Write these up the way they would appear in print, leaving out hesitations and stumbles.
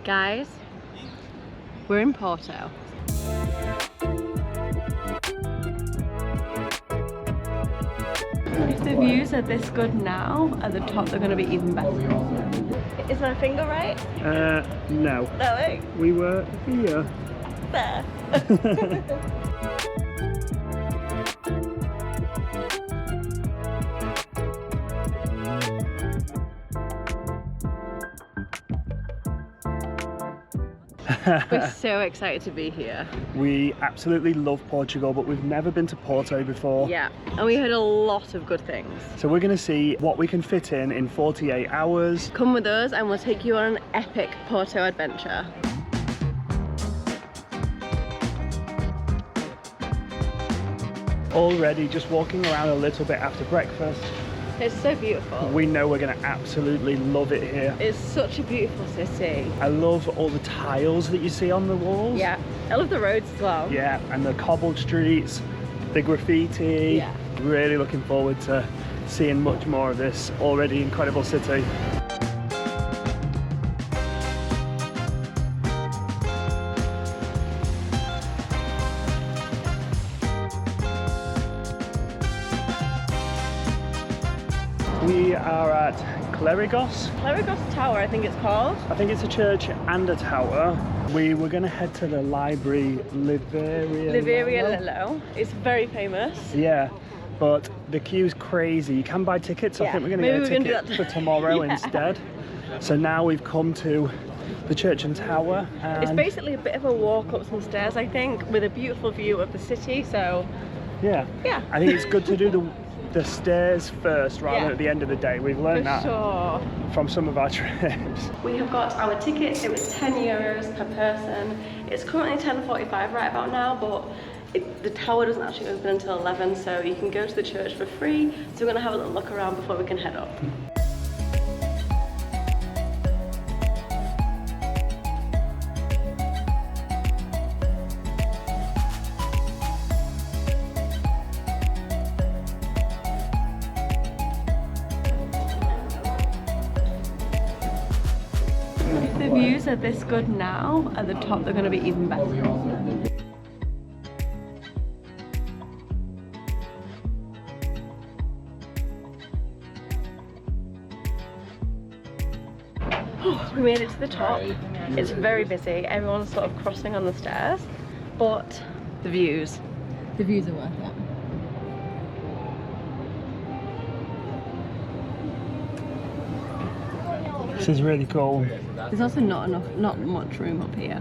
Guys, we're in Porto. If the views are this good now, at the top they're going to be even better. Is my finger right? No. No way. We were here. There. We're so excited to be here. We absolutely love Portugal, but we've never been to Porto before. Yeah, and we heard a lot of good things. So we're going to see what we can fit in 48 hours. Come with us and we'll take you on an epic Porto adventure. Already just walking around a little bit after breakfast. It's so beautiful. We know we're going to absolutely love it here. It's such a beautiful city. I love all the tiles that you see on the walls. Yeah, I love the roads as well. Yeah, and the cobbled streets, the graffiti. Yeah. Really looking forward to seeing much more of this already incredible city. We are at Clérigos. Clérigos Tower, I think it's called. I think it's a church and a tower. We were going to head to the library Liveria Lillo. It's very famous. Yeah, but the queue's crazy. You can buy tickets. Yeah. I think we're going to get a ticket for tomorrow Yeah. instead. So now we've come to the church and tower. And It's basically a bit of a walk up some stairs, I think, with a beautiful view of the city. So yeah, yeah. I think it's good to do the stairs first rather Yeah. than at the end of the day. We've learned for that sure. from some of our trips. We have got our tickets. It was €10 per person. It's currently 10:45 right about now, but the tower doesn't actually open until 11, so you can go to the church for free. So we're going to have a little look around before we can head up. If the views are this good now, at the top they're going to be even better. We made it to the top. It's very busy. Everyone's sort of crossing on the stairs, but the views are worth it. This is really cool. There's also not much room up here.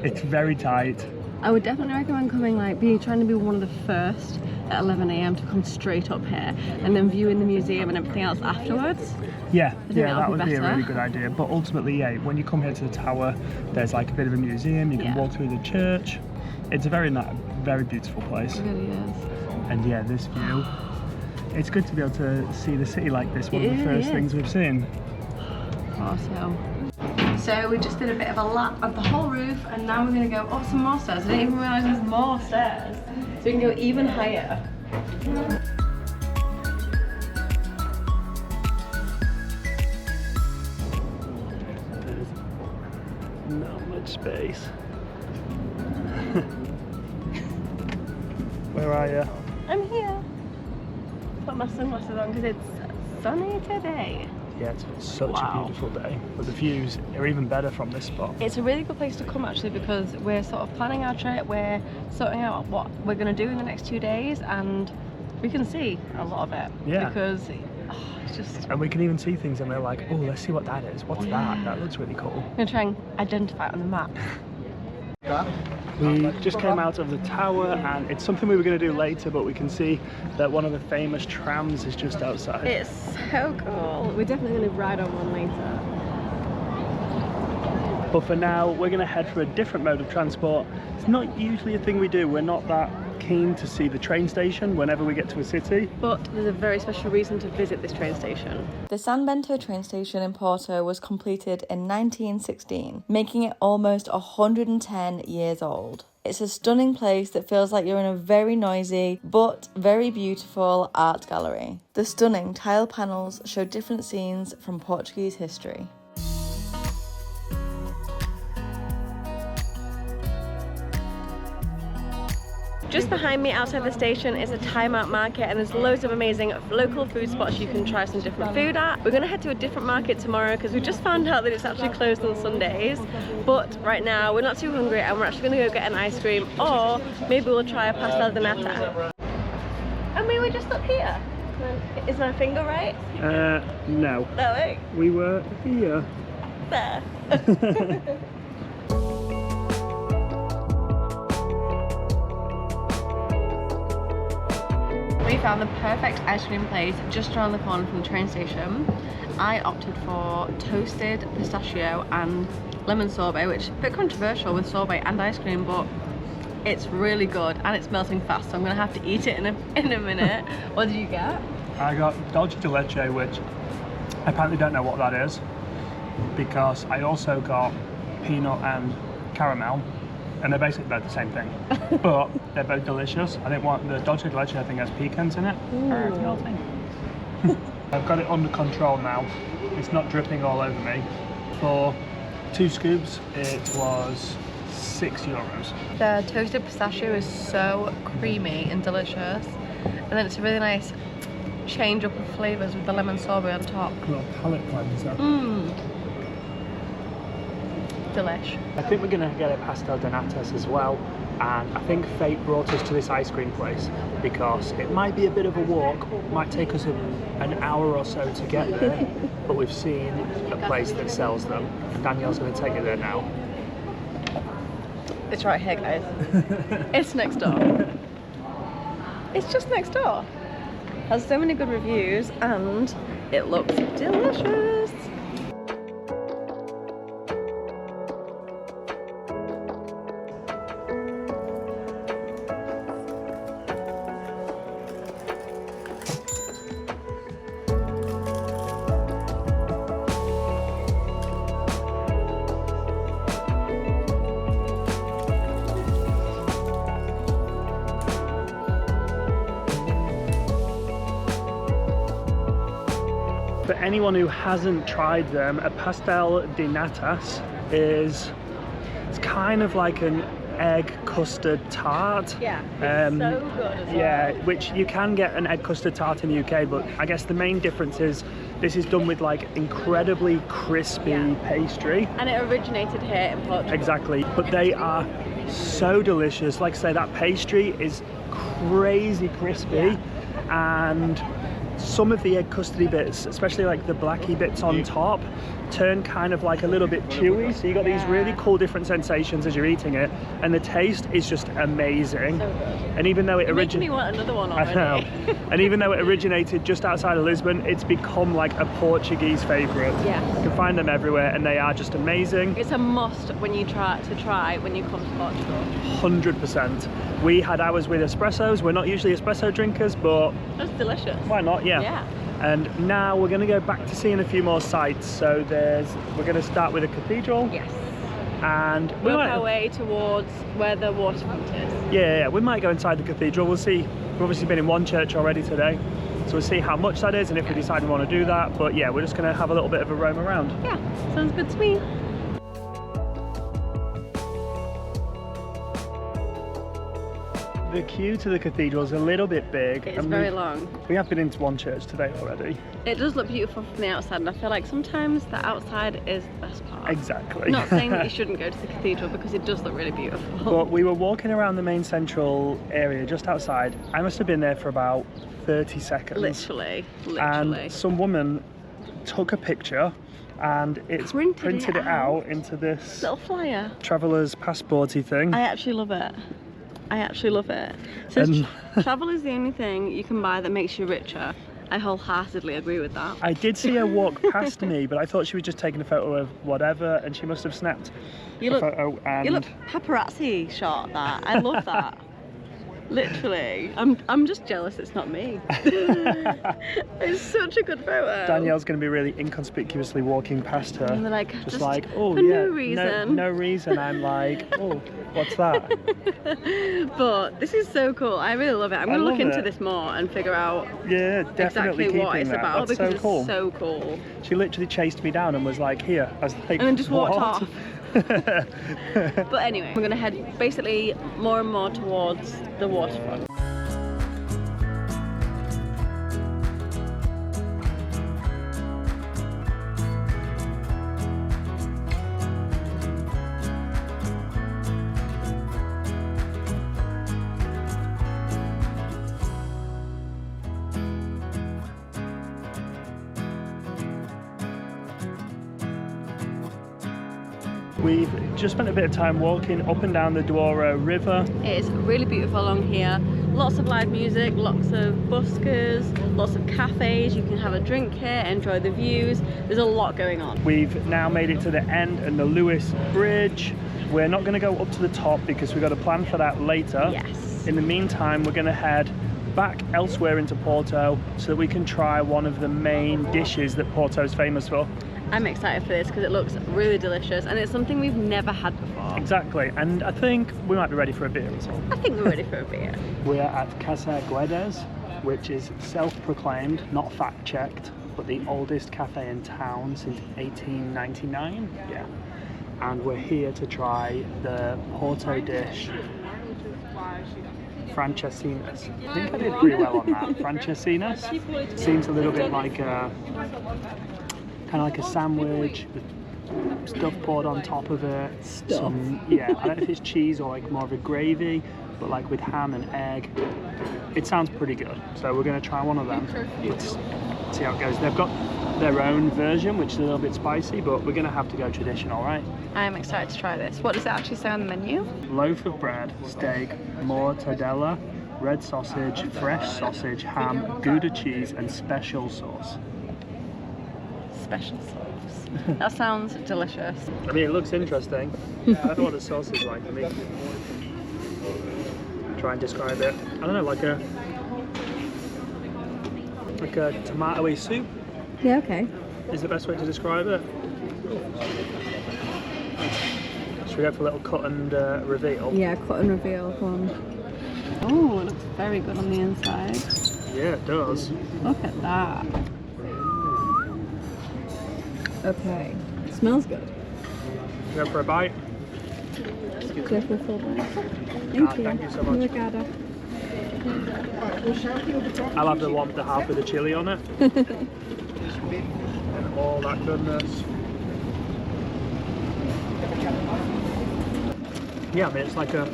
It's very tight. I would definitely recommend coming, trying to be one of the first at 11 AM to come straight up here and then viewing the museum and everything else afterwards. Yeah, think yeah, that'll that be would be a better. really good idea. But ultimately, yeah, when you come here to the tower, there's like a bit of a museum. You can Yeah. walk through the church. It's a very very beautiful place. It really is. And yeah, this view. It's good to be able to see the city like this. One It of the really first is. things we've seen. Awesome. So we just did a bit of a lap of the whole roof, and now we're going to go up some more stairs. I didn't even realise there's more stairs. So we can go even higher. Not much space. Where are you? I'm here. Put my sunglasses on because it's sunny today. Yeah, it's such Wow. a beautiful day. But the views are even better from this spot. It's a really good place to come actually because we're sort of planning our trip, we're sorting out what we're going to do in the next 2 days, and we can see a lot of it. Yeah. Because it's just... And we can even see things and we're like, oh, let's see what that is. What's that? That looks really cool. I'm going to try and identify it on the map. We just came out of the tower and it's something we were going to do later, but we can see that one of the famous trams is just outside. It's so cool. We're definitely going to ride on one later. But for now, we're going to head for a different mode of transport. It's not usually a thing we do. We're not that keen to see the train station whenever we get to a city. But there's a very special reason to visit this train station. The San Bento train station in Porto was completed in 1916, making it almost 110 years old. It's a stunning place that feels like you're in a very noisy but very beautiful art gallery. The stunning tile panels show different scenes from Portuguese history. Just behind me outside the station is a Time Out market, and there's loads of amazing local food spots you can try some different food at. We're gonna head to a different market tomorrow because we just found out that it's actually closed on Sundays. But right now we're not too hungry and we're actually gonna go get an ice cream, or maybe we'll try a Pastel de Nata. And we were just up here. Is my finger right? No. No way. We were here. There. We found the perfect ice cream place just around the corner from the train station. I opted for toasted pistachio and lemon sorbet, which is a bit controversial with sorbet and ice cream, but it's really good and it's melting fast, so I'm gonna have to eat it in a minute. What did you get? I got dulce de leche, which I apparently don't know what that is, because I also got peanut and caramel, and they're basically both the same thing, but they're both delicious. I think the dulce de leche, I think, has pecans in it. I've got it under control now. It's not dripping all over me. For 2 scoops, it was €6. The toasted pistachio is so creamy and delicious, and then it's a really nice change up of flavours with the lemon sorbet on top. A little palate cleanser. Delish. I think we're going to get a pastel de natas as well, and I think fate brought us to this ice cream place because it might be a bit of a walk, might take us an hour or so to get there, but we've seen a place that sells them, and Danielle's going to take you there now. It's right here, guys. It's next door. It's just next door. Has so many good reviews and it looks delicious. For anyone who hasn't tried them, a pastel de natas it's kind of like an egg custard tart. Yeah, it's so good as well. Yeah, which you can get an egg custard tart in the UK, but I guess the main difference is this is done with like incredibly crispy pastry. And it originated here in Portugal. Exactly, but they are so delicious. Like I say, that pastry is crazy crispy, and some of the egg custardy bits, especially like the blacky bits on top, turn kind of like a little bit chewy, so you got these really cool different sensations as you're eating it, and the taste is just amazing. So good. And even though it making me want another one already. I know. And even though it originated just outside of Lisbon, it's become like a Portuguese favourite. Yes. You can find them everywhere and they are just amazing. It's a must when you try when you come to Portugal. 100%. We had ours with espressos. We're not usually espresso drinkers, but That's delicious. why not? Yeah. And now we're going to go back to seeing a few more sites. So we're going to start with a cathedral. Yes. And we Work might, our way towards where the waterfront is. yeah, we might go inside the cathedral. We'll see. We've obviously been in one church already today, so we'll see how much that is and if we decide we want to do that. But yeah, we're just going to have a little bit of a roam around. Yeah, sounds good to me. The queue to the cathedral is a little bit big. It's very long. We have been into one church today already. It does look beautiful from the outside, and I feel like sometimes the outside is the best part. Exactly. Not saying that you shouldn't go to the cathedral because it does look really beautiful. But we were walking around the main central area just outside. I must have been there for about 30 seconds. Literally. And some woman took a picture and it's printed it out into this little flyer. Traveller's passporty thing. I actually love it. I actually love it. So travel is the only thing you can buy that makes you richer. I wholeheartedly agree with that. I did see her walk past me, but I thought she was just taking a photo of whatever, and she must have snapped a photo. And you look paparazzi shot that. I love that. Literally. I'm just jealous it's not me. It's such a good photo. Danielle's going to be really inconspicuously walking past her. And they're like, just like, oh for yeah, no reason. No reason. I'm like, oh, what's that? But this is so cool. I really love it. I'm going to look into this more and figure out definitely exactly what it's about. That's because so cool. It's so cool. She literally chased me down and was like, here. I was like, and then just walked off. But anyway, we're gonna head basically more and more towards the waterfront. We've just spent a bit of time walking up and down the Douro River. It is really beautiful along here. Lots of live music, lots of buskers, lots of cafes. You can have a drink here, enjoy the views. There's a lot going on. We've now made it to the end and the Lewis Bridge. We're not going to go up to the top because we've got to plan for that later. Yes. In the meantime, we're going to head back elsewhere into Porto so that we can try one of the main dishes that Porto's famous for. I'm excited for this because it looks really delicious and it's something we've never had before. Exactly, and I think we might be ready for a beer as well. I think we're ready for a beer. We're at Casa Guedes, which is self-proclaimed, not fact-checked, but the oldest cafe in town since 1899. Yeah. And we're here to try the Porto dish, Francesinhas. I think I did pretty well on that. Francesinhas seems a little bit like a kind of like a sandwich with stuff poured on top of it. Yeah, I don't know if it's cheese or like more of a gravy, but like with ham and egg. It sounds pretty good. So we're going to try one of them. Let's see how it goes. They've got their own version, which is a little bit spicy, but we're going to have to go traditional, right? I'm excited to try this. What does it actually say on the menu? Loaf of bread, steak, mortadella, red sausage, fresh sausage, ham, Gouda cheese, and special sauce. Special sauce. That sounds delicious. I mean, it looks interesting. I don't know what the sauce is like. Let me try and describe it. I don't know, like a tomatoey soup. Yeah, okay. Is the best way to describe it. Should we go for a little cut and reveal? Yeah, cut and reveal one. Oh, it looks very good on the inside. Yeah, it does. Look at that. Okay, it smells good. Go for a bite. Go for a full bite. Thank you so much. I'll have the half with the chilli on it. And all that goodness. Yeah, I mean, it's like a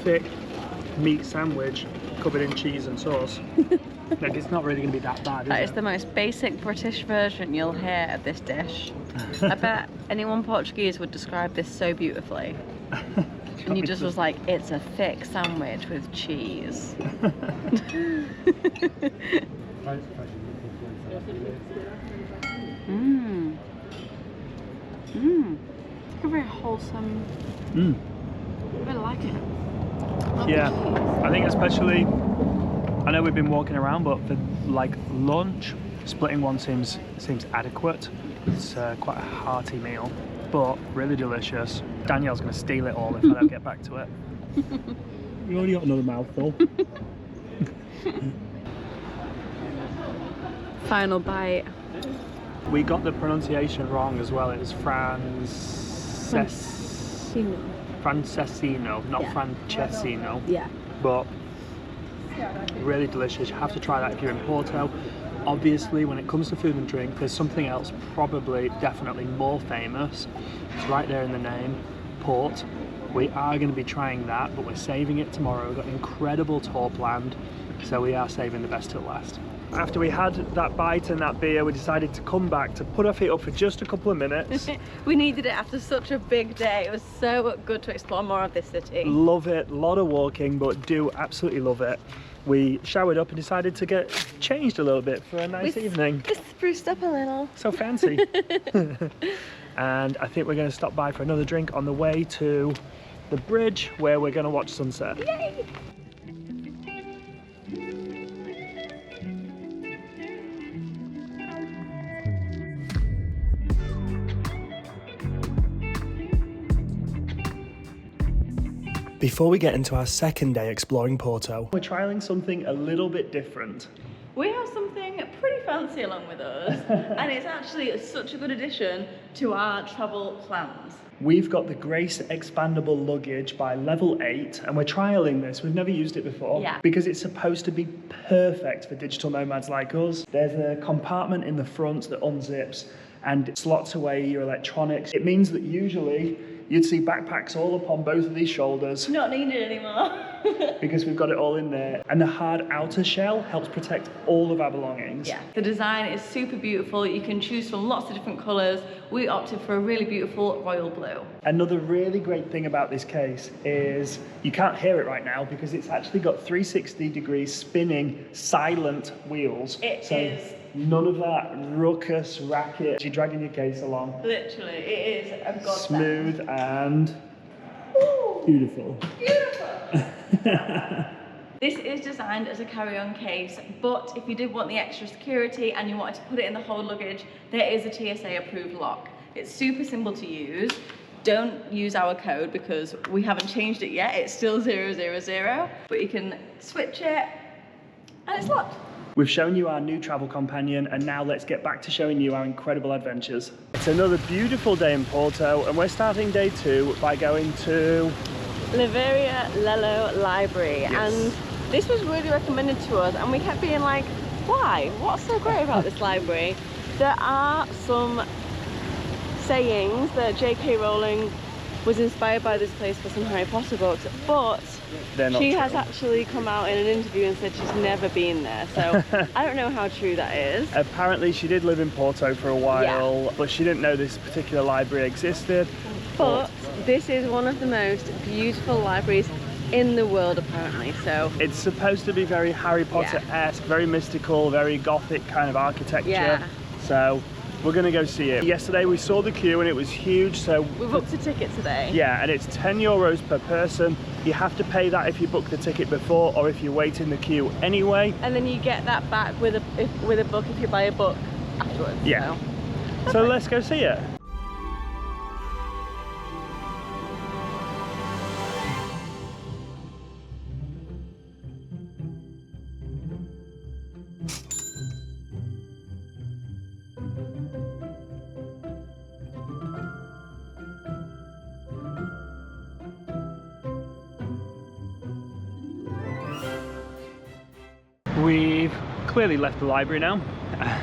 thick meat sandwich covered in cheese and sauce. Like, it's not really going to be that bad, That is is it? the most basic British version you'll hear of this dish. I bet anyone Portuguese would describe this so beautifully. And you just was like, it's a thick sandwich with cheese. Mmm. Mmm. It's like a very wholesome. I really like it. Yeah, I think especially, I know we've been walking around, but for like lunch, splitting one seems adequate. It's quite a hearty meal, but really delicious. Danielle's going to steal it all if I don't get back to it. You already got another mouthful. Final bite. We got the pronunciation wrong as well. It was Francesino, not Yeah. Francesino. Yeah. But really delicious. You have to try that if you're in Porto. Obviously, when it comes to food and drink, there's something else probably definitely more famous. It's right there in the name, Port. We are going to be trying that, but we're saving it tomorrow. We've got an incredible tour planned, so we are saving the best till last. After we had that bite and that beer, we decided to come back to put our feet up for just a couple of minutes. We needed it after such a big day. It was so good to explore more of this city. Love it, a lot of walking, but do absolutely love it. We showered up and decided to get changed a little bit for a nice evening. Just spruced up a little. So fancy. And I think we're going to stop by for another drink on the way to the bridge where we're going to watch sunset. Yay! Before we get into our second day exploring Porto, we're trialing something a little bit different. We have something pretty fancy along with us, and it's actually such a good addition to our travel plans. We've got the Grace expandable luggage by Level 8, and we're trialling this. We've never used it before because it's supposed to be perfect for digital nomads like us. There's a compartment in the front that unzips and slots away your electronics. It means that usually you'd see backpacks all up on both of these shoulders. Not needed anymore. Because we've got it all in there. And the hard outer shell helps protect all of our belongings. Yeah, the design is super beautiful. You can choose from lots of different colours. We opted for a really beautiful royal blue. Another really great thing about this case is you can't hear it right now because it's actually got 360-degree spinning silent wheels. It is. None of that ruckus racket. You're dragging your case along. Literally, it is a godsend. Smooth and beautiful. Beautiful. This is designed as a carry-on case, but if you did want the extra security and you wanted to put it in the whole luggage, there is a TSA approved lock. It's super simple to use. Don't use our code because we haven't changed it yet. It's still 000, but you can switch it and it's locked. We've shown you our new travel companion, and now let's get back to showing you our incredible adventures. It's another beautiful day in Porto, and we're starting day 2 by going to Livraria Lello Library, and this was really recommended to us, and we kept being like, why? What's so great about this library? There are some sayings that J.K. Rowling was inspired by this place for some Harry Potter books, but she has actually come out in an interview and said she's never been there, so I don't know how true that is. Apparently she did live in Porto for a while, but she didn't know this particular library existed. But this is one of the most beautiful libraries in the world, apparently. So it's supposed to be very Harry Potter-esque, very mystical, very gothic kind of architecture. So we're gonna go see it. Yesterday we saw the queue and it was huge, so we booked a ticket today. Yeah, and it's €10 per person. You have to pay that if you book the ticket before or if you wait in the queue anyway. And then you get that back with a book if you buy a book afterwards. Yeah. So let's go see it. We've clearly left the library now.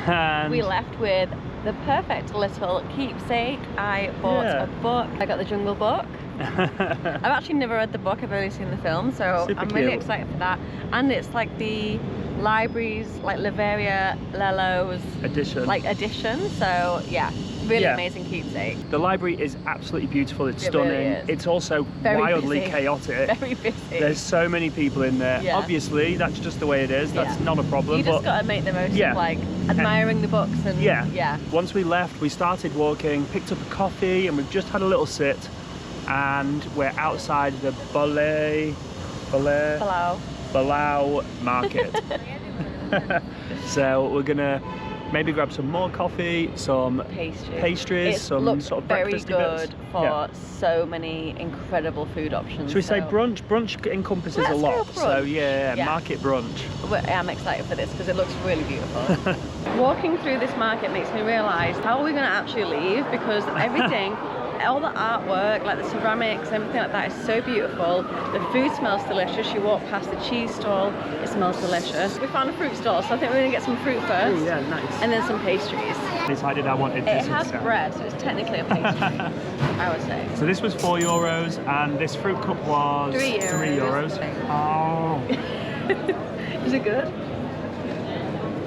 And we left with the perfect little keepsake. I bought a book. I got the Jungle Book. I've actually never read the book, I've only seen the film, so I'm really excited for that. And it's like the library's, like Livraria Lello's edition, so yeah. Really amazing keepsake. The library is absolutely beautiful, it's stunning. Really it's also very wildly busy. Chaotic. Very busy. There's so many people in there. Obviously, that's just the way it is. That's not a problem. You just gotta make the most of like admiring the books and Once we left, we started walking, picked up a coffee, and we've just had a little sit. And we're outside the Palau market. So we're gonna maybe grab some more coffee, some pastries, some sort of breakfast bits. Very good for so many incredible food options. Should we say brunch? Brunch encompasses a lot. So yeah, market brunch. I'm excited for this because it looks really beautiful. Walking through this market makes me realise how are we going to actually leave, because everything, all the artwork, like the ceramics, everything like that is so beautiful. The food smells delicious. You walk past the cheese stall, it smells delicious. We found a fruit stall, so I think we're going to get some fruit first. Ooh, yeah, nice. And then some pastries. I decided I wanted this. It has bread, so it's technically a pastry, I would say. So this was €4 and this fruit cup was €3. Oh. Is it good?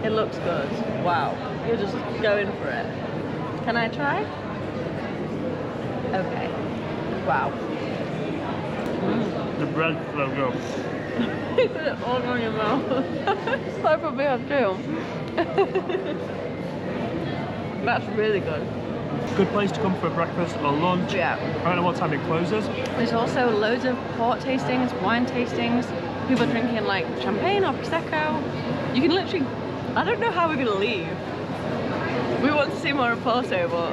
It looks good. Wow. You're just going for it. Can I try? Okay. Wow. The bread's so good. You put it all on your mouth. I probably have too. That's really good. Good place to come for breakfast or lunch. Yeah. I don't know what time it closes. There's also loads of port tastings, wine tastings. People drinking like champagne or prosecco. You can literally, I don't know how we're gonna leave. We want to see more of Porto, but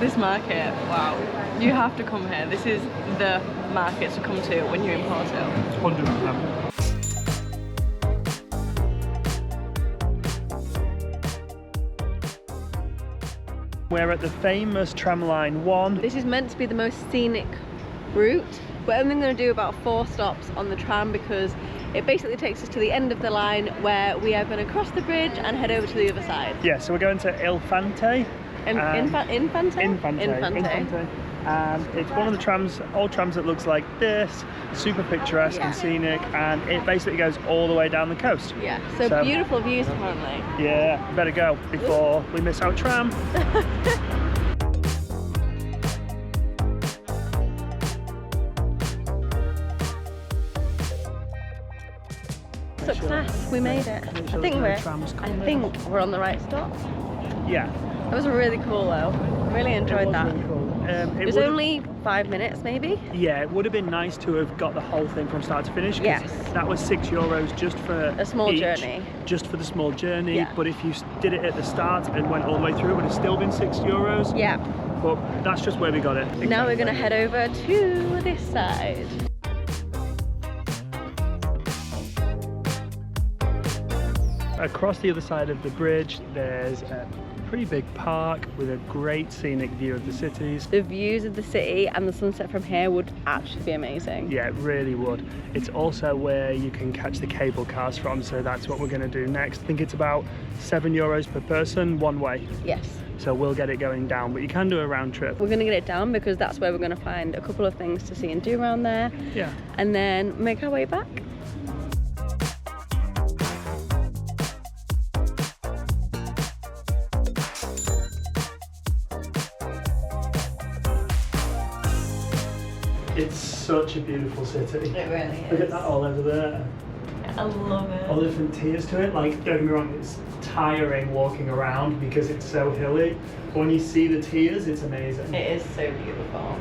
this market, wow. You have to come here. This is the market to come to when you're in Porto. 100%. We're at the famous tram line 1. This is meant to be the most scenic route. We're only going to do about 4 stops on the tram because it basically takes us to the end of the line where we are going to cross the bridge and head over to the other side. Yeah, so we're going to Infante. Infante. And it's one of the trams, old trams that looks like this, super picturesque and scenic, and it basically goes all the way down the coast. Yeah, so beautiful views apparently. Yeah, we better go before we miss our tram. Success, we made it. I think we're on the right stop. Yeah. That was really cool though. Really enjoyed that. Really cool. It was only 5 minutes maybe. Yeah, it would have been nice to have got the whole thing from start to finish. Yes. That was €6 just for a small journey. Just for the small journey. Yeah. But if you did it at the start and went all the way through, it would have still been €6. Yeah. But that's just where we got it. Exactly. Now we're going to head over to this side. Across the other side of the bridge, there's a pretty big park with a great scenic view of the cities. The views of the city and the sunset from here would actually be amazing. Yeah, it really would. It's also where you can catch the cable cars from, so that's what we're going to do next. I think it's about €7 per person, one way. Yes. So we'll get it going down, but you can do a round trip. We're going to get it down because that's where we're going to find a couple of things to see and do around there. Yeah. And then make our way back. It's such a beautiful city. It really is. Look at that all over there. I love it. All the different tiers to it. Like, don't get me wrong, it's tiring walking around because it's so hilly. But when you see the tiers, it's amazing. It is so beautiful.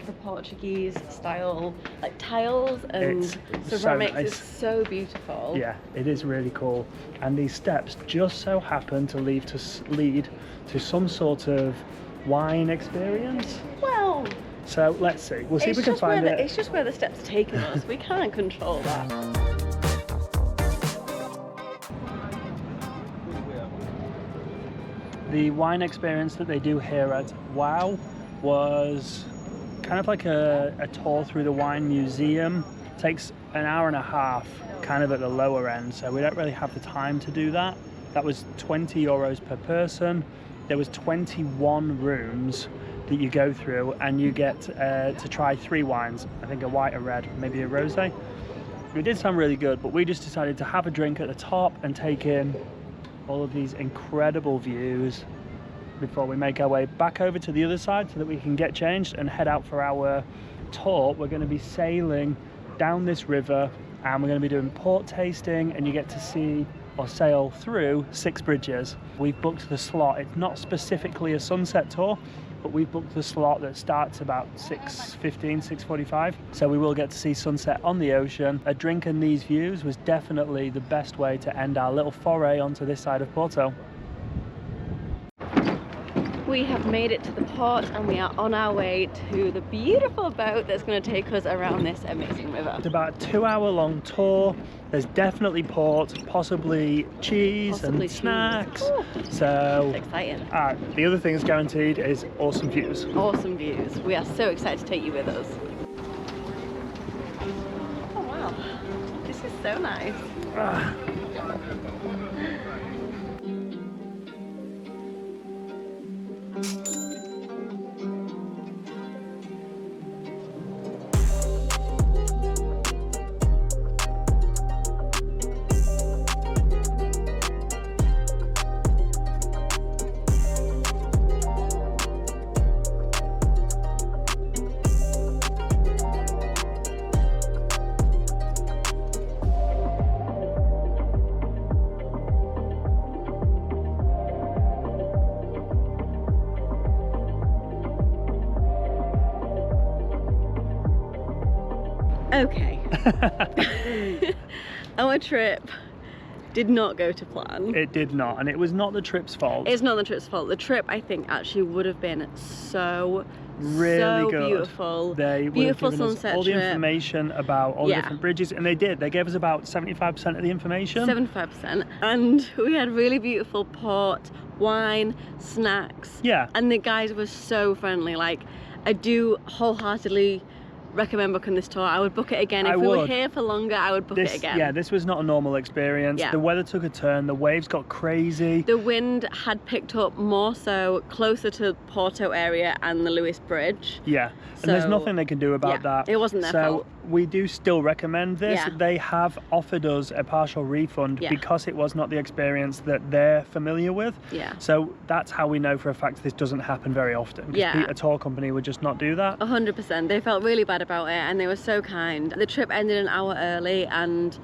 The Portuguese style like tiles and ceramics. So nice. It's so beautiful. Yeah, it is really cool. And these steps just so happen to lead to some sort of wine experience. Well, so let's see. We'll see if we can find it. It's just where the steps are taking us. We can't control that. The wine experience that they do here at WOW was kind of like a tour through the wine museum. It takes an hour and a half, kind of at the lower end, so we don't really have the time to do that. That was €20 per person. There was 21 rooms that you go through, and you get to try 3 wines. I think a white, a red, maybe a rosé. It did sound really good, but we just decided to have a drink at the top and take in all of these incredible views before we make our way back over to the other side so that we can get changed and head out for our tour. We're going to be sailing down this river and we're going to be doing port tasting, and you get to see or sail through 6 bridges. We've booked the slot. It's not specifically a sunset tour, but we've booked the slot that starts about 6:15, 6:45. So we will get to see sunset on the ocean. A drink and these views was definitely the best way to end our little foray onto this side of Porto. We have made it to the port and we are on our way to the beautiful boat that's going to take us around this amazing river. It's about a 2-hour-long tour. There's definitely port, possibly cheese and snacks. Ooh, so exciting. The other thing is guaranteed is awesome views. Awesome views. We are so excited to take you with us. Oh wow, this is so nice. Okay. Our trip did not go to plan. It did not, and it was not the trip's fault. It's not the trip's fault. The trip, I think, actually would have been so really good. Beautiful. They beautiful would have given sunset us all the trip. information about all the different bridges, and they did. They gave us about 75% of the information. 75%. And we had really beautiful port, wine, snacks. Yeah. And the guys were so friendly. Like, I do wholeheartedly recommend booking this tour. I would book it again. If we were here for longer, I would book it again. Yeah, this was not a normal experience. Yeah. The weather took a turn, the waves got crazy. The wind had picked up more so closer to Porto area and the Lewis Bridge. Yeah, and there's nothing they can do about that. It wasn't their fault. So we do still recommend this. Yeah. They have offered us a partial refund because it was not the experience that they're familiar with. Yeah. So that's how we know for a fact this doesn't happen very often. Yeah. A tour company would just not do that. 100%. They felt really bad about it and they were so kind. The trip ended an hour early and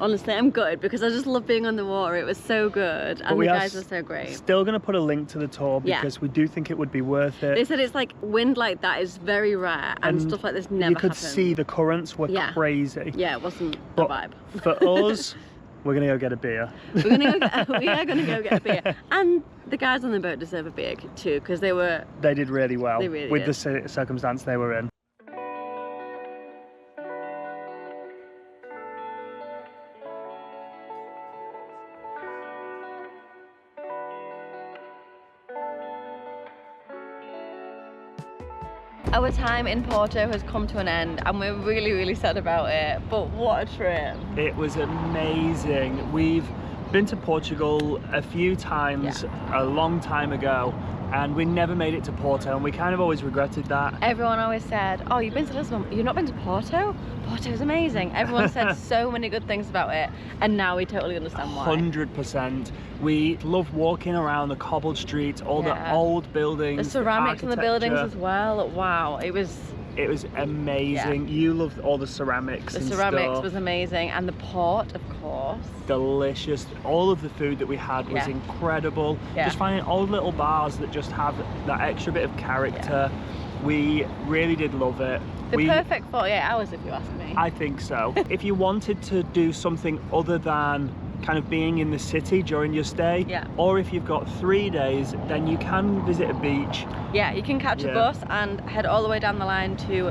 honestly I'm gutted because I just love being on the water. It was so good and the guys were so great. Still going to put a link to the tour because we do think it would be worth it. They said it's like wind like that is very rare and stuff like this never You could happens. see the currents were crazy. Yeah, it wasn't a vibe. For us, we're going to go get a beer. We are going to go get a beer. And the guys on the boat deserve a beer too because they did really well with the circumstance they were in. Our time in Porto has come to an end and we're really, really sad about it, but what a trip. It was amazing. We've been to Portugal a few times a long time ago and we never made it to Porto and we kind of always regretted that. Everyone always said, oh, you've been to Lisbon, you've not been to Porto? Porto's amazing. Everyone said so many good things about it and now we totally understand why. 100%. We love walking around the cobbled streets, all the old buildings, the ceramics in the buildings as well. Wow, it was amazing. You loved all the ceramics. The ceramics was amazing and the port, of course. Delicious. All of the food that we had was incredible. Just finding old little bars that just have that extra bit of character. We really did love it. The perfect 48 hours if you ask me. I think so. If you wanted to do something other than kind of being in the city during your stay, or if you've got 3 days, then you can visit a beach. Yeah, you can catch a bus and head all the way down the line to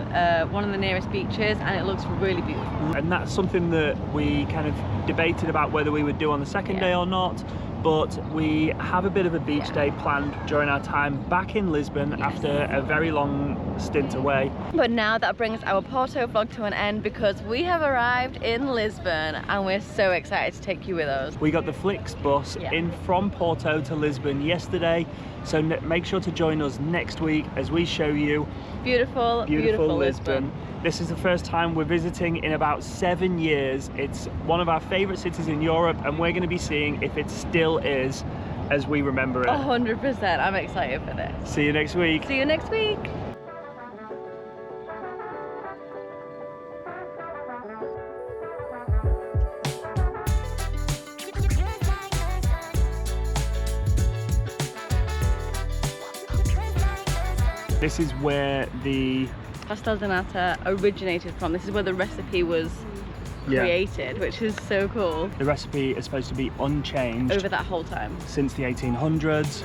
one of the nearest beaches and it looks really beautiful. And that's something that we kind of debated about whether we would do on the second day or not, but we have a bit of a beach day planned during our time back in Lisbon after a very long stint away. But now that brings our Porto vlog to an end because we have arrived in Lisbon and we're so excited to take you with us. We got the Flix bus in from Porto to Lisbon yesterday, so make sure to join us next week as we show you beautiful Lisbon. This is the first time we're visiting in about 7 years. It's one of our favourite cities in Europe and we're going to be seeing if it still is as we remember it. 100%. I'm excited for this. See you next week. See you next week. This is where the Pastel de Nata originated from. This is where the recipe was created, which is so cool. The recipe is supposed to be unchanged over that whole time since the 1800s.